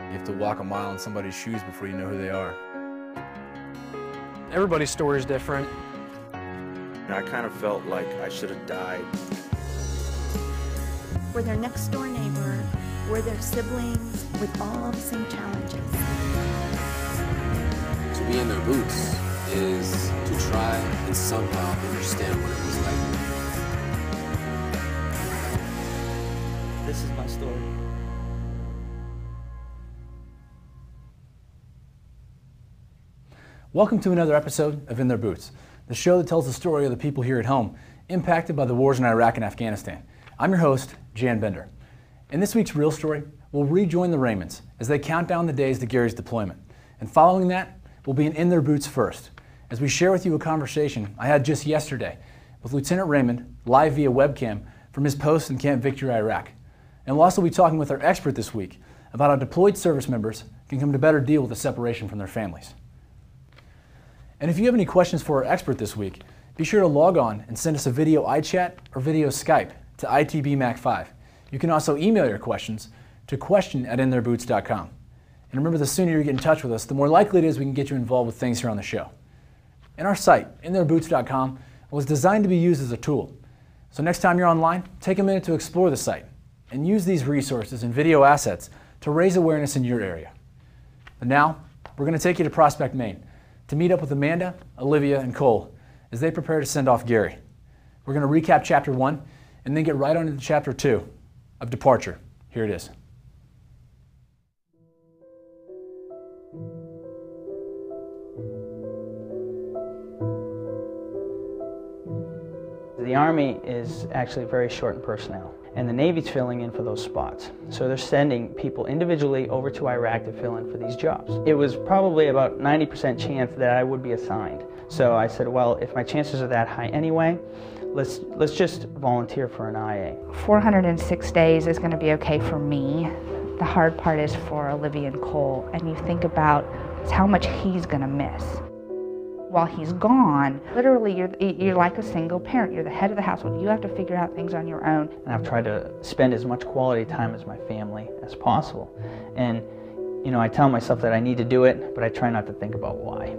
You have to walk a mile in somebody's shoes before you know who they are. Everybody's story is different. I kind of felt like I should have died. We're their next door neighbor, we're their siblings with all of the same challenges. To be in their boots is to try and somehow understand what it was like. This is my story. Welcome to another episode of In Their Boots, the show that tells the story of the people here at home impacted by the wars in Iraq and Afghanistan. I'm your host, Jan Bender. In this week's real story, we'll rejoin the Raymonds as they count down the days to Gary's deployment. And following that, we'll be in Their Boots first, as we share with you a conversation I had just yesterday with Lieutenant Raymond, live via webcam from his post in Camp Victory, Iraq. And we'll also be talking with our expert this week about how deployed service members can come to better deal with the separation from their families. And if you have any questions for our expert this week, be sure to log on and send us a video iChat or video Skype to ITBMac5. You can also email your questions to question@intheirboots.com. And remember, the sooner you get in touch with us, the more likely it is we can get you involved with things here on the show. And our site, intheirboots.com, was designed to be used as a tool. So next time you're online, take a minute to explore the site and use these resources and video assets to raise awareness in your area. And now, we're going to take you to Prospect, Maine, to meet up with Amanda, Olivia, and Cole as they prepare to send off Gary. We're going to recap Chapter 1 and then get right on into Chapter 2 of Departure. Here it is. The Army is actually very short in personnel, and the Navy's filling in for those spots. So they're sending people individually over to Iraq to fill in for these jobs. It was probably about 90% chance that I would be assigned. So I said, well, if my chances are that high anyway, let's just volunteer for an IA. 406 days is going to be okay for me. The hard part is for Olivia and Cole, and you think about how much he's going to miss. While he's gone, literally you're like a single parent. You're the head of the household. You have to figure out things on your own. And I've tried to spend as much quality time as my family as possible. And, you know, I tell myself that I need to do it, but I try not to think about why.